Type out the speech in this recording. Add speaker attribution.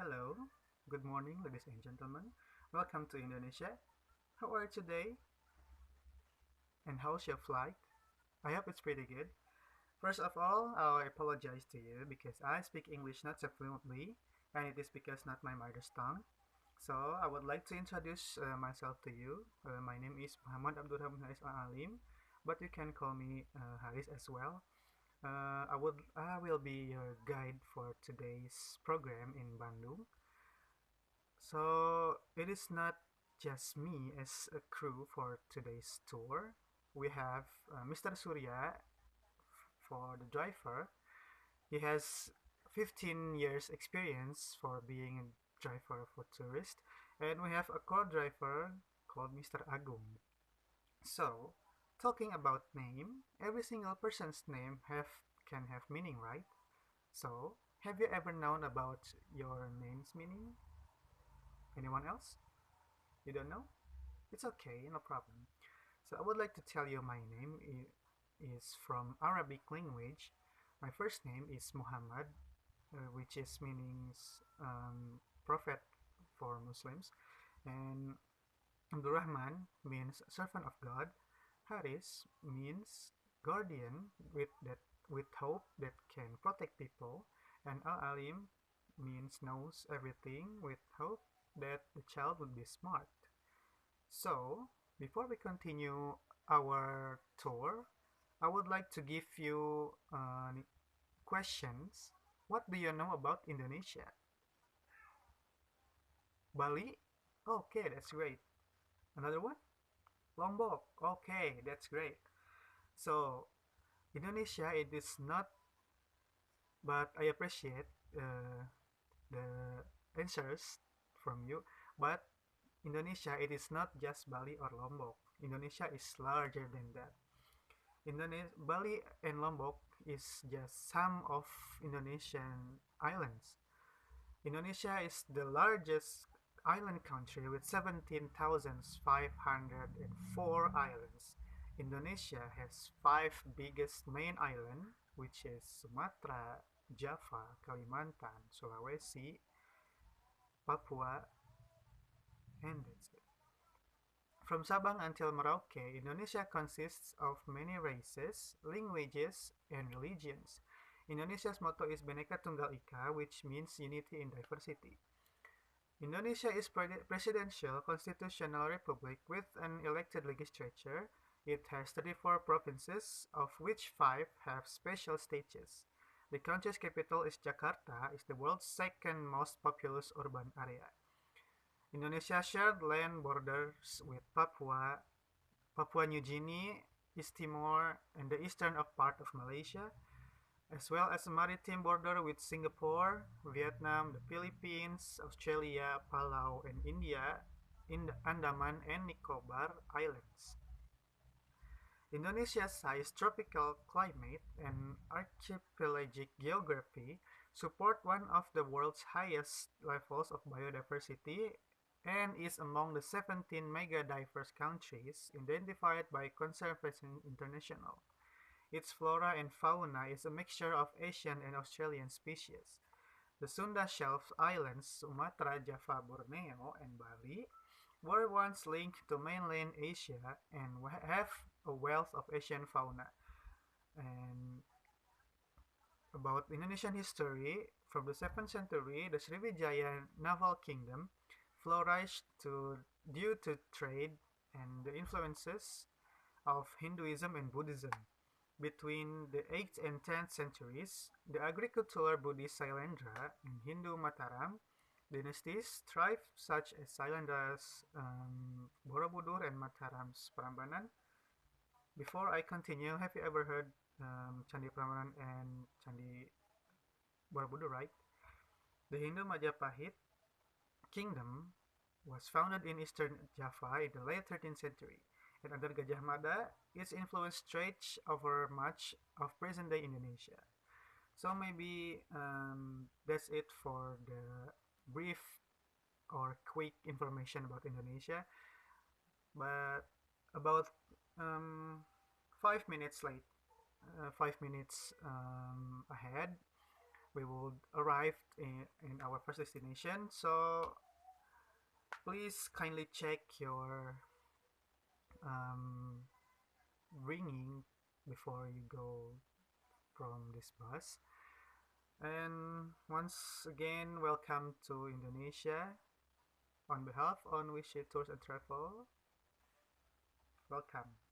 Speaker 1: Hello, good morning, ladies and gentlemen. Welcome to Indonesia. How are you today? And how's your flight? I hope it's pretty good. First of all, I apologize to you because I speak English not so fluently, and it is because not my mother's tongue. So I would like to introduce myself to you. My name is Muhammad Abdurrahman Haris Al Alim, but you can call me Haris as well. I will be your guide for today's program in Bandung. So it is not just me as a crew for today's tour. We have Mr. Surya for the driver. He has 15 years experience for being a driver for tourists. And we have a co-driver called Mr. Agung. So, talking about name, every single person's name can have meaning, right? So, have you ever known about your name's meaning? Anyone else? You don't know? It's okay, no problem. So I would like to tell you my name is from Arabic language. My first name is Muhammad, which is meanings prophet for Muslims, and Abdurrahman means servant of God. Haris means guardian with hope that can protect people, and Al Alim means knows everything with hope that the child will be smart. So, before we continue our tour, I would like to give you questions. What do you know about Indonesia? Bali? Okay, that's great. Another one? Lombok. Okay, that's great. So, Indonesia, it is not, but I appreciate the answers from you. But Indonesia, it is not just Bali or Lombok. Indonesia is larger than that. Bali and Lombok is just some of Indonesian islands. Indonesia is the largest island country with 17,504 islands. Indonesia has five biggest main islands, which is Sumatra, Java, Kalimantan, Sulawesi, Papua, and that's it. From Sabang until Merauke, Indonesia consists of many races, languages, and religions. Indonesia's motto is Bhinneka Tunggal Ika, which means unity in diversity. Indonesia is presidential constitutional republic with an elected legislature. It has 34 provinces, of which 5 have special status. The country's capital is Jakarta, is the world's second most populous urban area. Indonesia shared land borders with Papua New Guinea, East Timor, and the eastern part of Malaysia, as well as a maritime border with Singapore, Vietnam, the Philippines, Australia, Palau, and India in the Andaman and Nicobar Islands. Indonesia's high tropical climate and archipelagic geography support one of the world's highest levels of biodiversity and is among the 17 mega-diverse countries identified by Conservation International. Its flora and fauna is a mixture of Asian and Australian species. The Sunda Shelf Islands, Sumatra, Java, Borneo, and Bali were once linked to mainland Asia and have a wealth of Asian fauna. And about Indonesian history, from the 7th century, the Sriwijaya naval kingdom flourished due to trade and the influences of Hinduism and Buddhism. Between the 8th and 10th centuries, the agricultural Buddhist Sailendra and Hindu Mataram dynasties thrived, such as Sailendra's Borobudur and Mataram's Prambanan. Before I continue, have you ever heard Candi Prambanan and Candi Borobudur, right? The Hindu Majapahit kingdom was founded in eastern Java in the late 13th century, and under Gajah Mada, its influence stretched over much of present-day Indonesia. So maybe that's it for the brief or quick information about Indonesia. But about 5 minutes late, 5 minutes ahead, we would arrive in our first destination. So please kindly check your um, ringing before you go from this bus. And once again, welcome to Indonesia. On behalf on Wish You Tours and Travel, welcome.